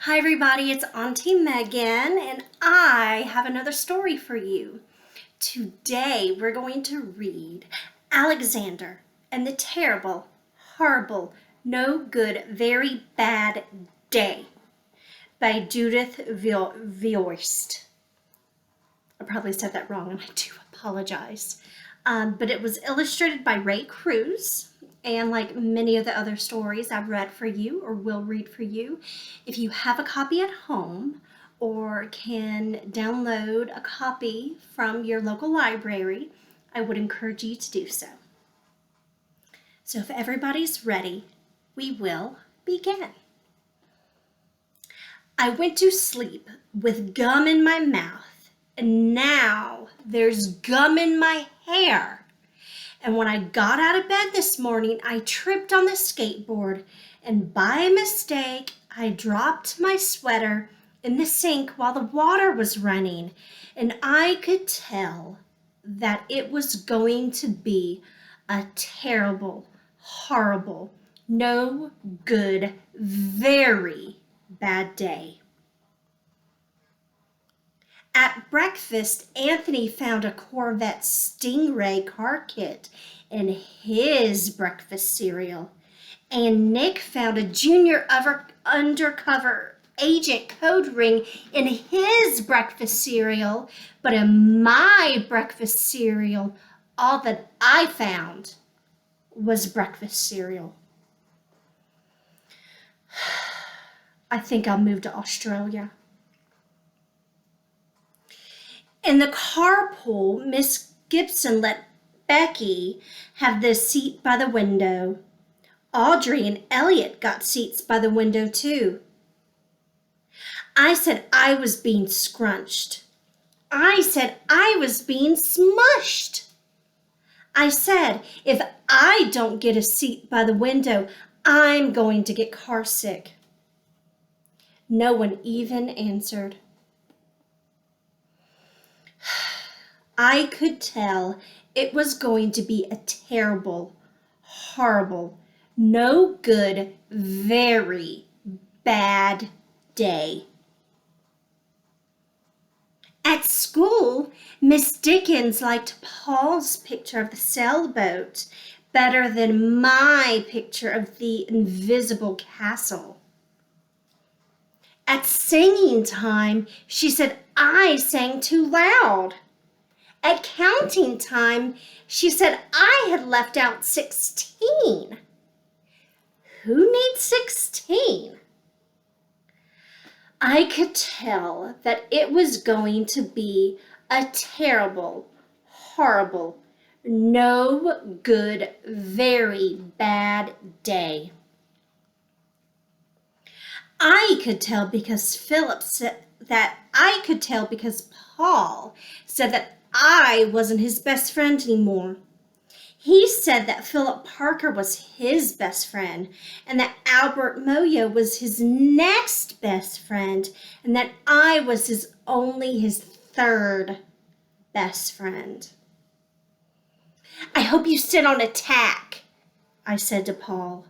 Hi everybody, it's Auntie Megan and I have another story for you. Today we're going to read Alexander and the Terrible, Horrible, No Good, Very Bad Day by Judith Viorst. I probably said that wrong and I do apologize. But it was illustrated by Ray Cruz. And like many of the other stories I've read for you or will read for you, if you have a copy at home or can download a copy from your local library, I would encourage you to do so. So if everybody's ready, we will begin. I went to sleep with gum in my mouth, and now there's gum in my hair. And when I got out of bed this morning, I tripped on the skateboard, and by mistake, I dropped my sweater in the sink while the water was running, and I could tell that it was going to be a terrible, horrible, no good, very bad day. At breakfast, Anthony found a Corvette Stingray car kit in his breakfast cereal, and Nick found a junior undercover agent code ring in his breakfast cereal, but in my breakfast cereal, all that I found was breakfast cereal. I think I'll move to Australia. In the carpool, Miss Gibson let Becky have the seat by the window. Audrey and Elliot got seats by the window too. I said I was being scrunched. I said I was being smushed. I said if I don't get a seat by the window, I'm going to get carsick. No one even answered. I could tell it was going to be a terrible, horrible, no good, very bad day. At school, Miss Dickens liked Paul's picture of the sailboat better than my picture of the invisible castle. At singing time, she said I sang too loud. At counting time, she said I had left out 16. Who needs 16? I could tell that it was going to be a terrible, horrible, no good, very bad day. I could tell because Paul said that I wasn't his best friend anymore. He said that Philip Parker was his best friend and that Albert Moyo was his next best friend and that I was his third best friend. I hope you sit on a tack, I said to Paul.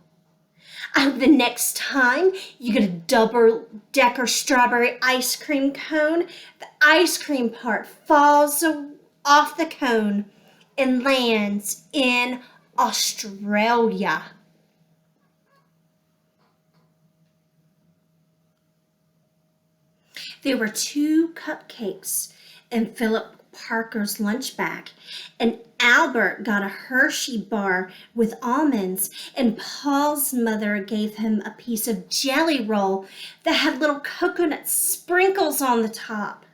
I hope the next time you get a double-decker strawberry ice cream cone, the ice cream part falls off the cone and lands in Australia. There were 2 cupcakes in Philip Parker's lunch bag, and Albert got a Hershey bar with almonds, and Paul's mother gave him a piece of jelly roll that had little coconut sprinkles on the top.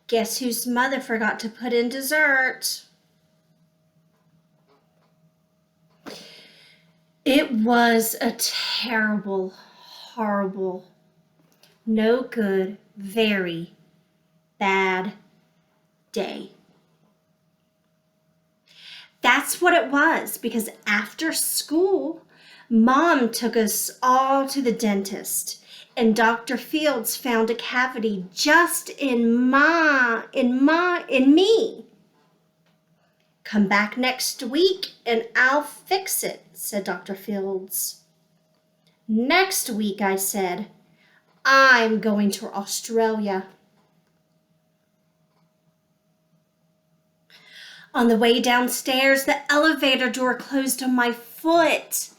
Guess whose mother forgot to put in dessert? It was a terrible, horrible, no good, very bad day. That's what it was, because after school, Mom took us all to the dentist, and Dr. Fields found a cavity just in me. Come back next week and I'll fix it, said Dr. Fields. Next week, I said, I'm going to Australia. On the way downstairs, the elevator door closed on my foot.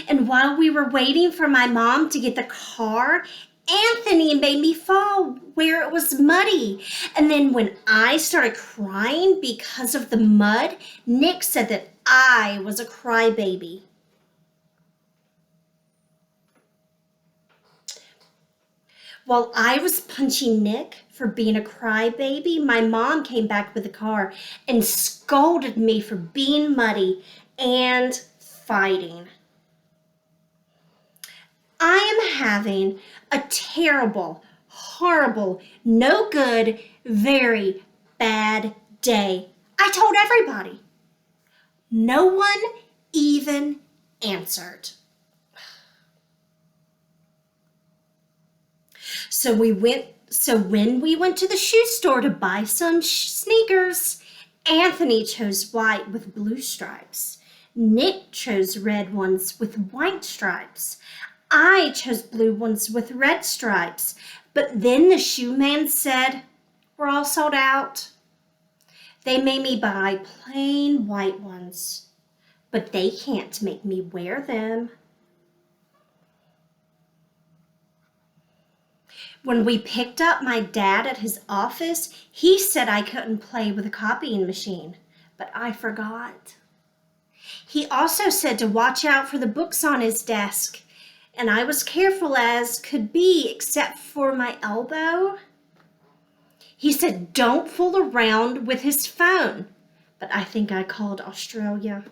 And while we were waiting for my mom to get the car, Anthony made me fall where it was muddy. And then when I started crying because of the mud, Nick said that I was a crybaby. While I was punching Nick for being a crybaby, my mom came back with the car and scolded me for being muddy and fighting. I am having a terrible, horrible, no good, very bad day. I told everybody. No one even answered. So when we went to the shoe store to buy some sneakers, Anthony chose white with blue stripes. Nick chose red ones with white stripes. I chose blue ones with red stripes. But then the shoe man said, we're all sold out. They made me buy plain white ones, but they can't make me wear them. When we picked up my dad at his office, he said I couldn't play with a copying machine, but I forgot. He also said to watch out for the books on his desk, and I was careful as could be except for my elbow. He said don't fool around with his phone, but I think I called Australia.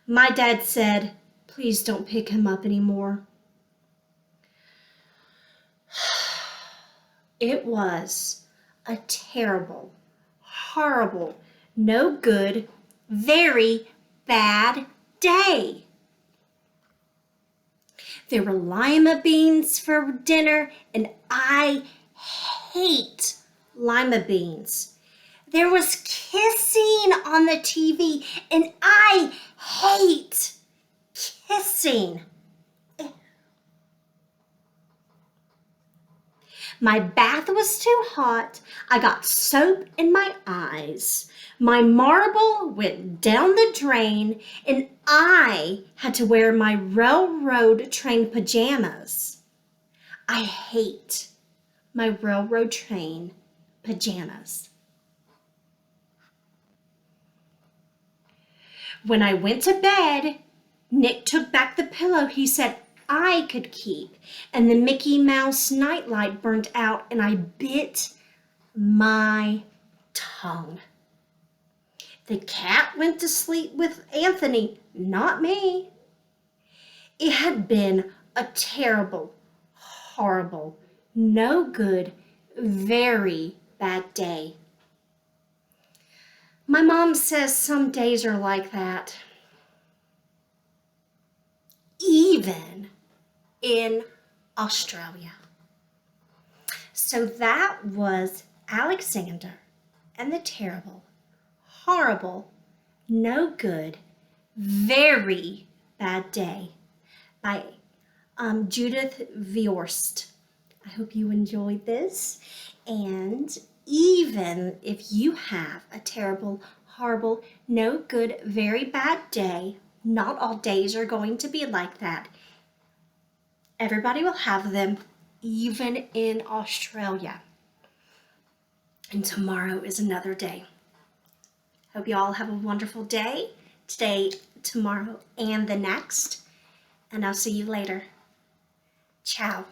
My dad said, please don't pick him up anymore. It was a terrible, horrible, no good, very bad day. There were lima beans for dinner, and I hate lima beans. There was kissing on the TV, and I hate kissing. My bath was too hot. I got soap in my eyes. My marble went down the drain, and I had to wear my railroad train pajamas. I hate my railroad train pajamas. When I went to bed, Nick took back the pillow he said I could keep, and the Mickey Mouse nightlight burned out, and I bit my tongue. The cat went to sleep with Anthony, not me. It had been a terrible, horrible, no good, very bad day. My mom says some days are like that. Even in Australia. So that was Alexander and the Terrible, Horrible, No Good, Very Bad Day by Judith Viorst. I hope you enjoyed this, and even if you have a terrible, horrible, no good, very bad day, not all days are going to be like that. Everybody will have them, even in Australia. And tomorrow is another day. Hope you all have a wonderful day, today, tomorrow, and the next. And I'll see you later. Ciao.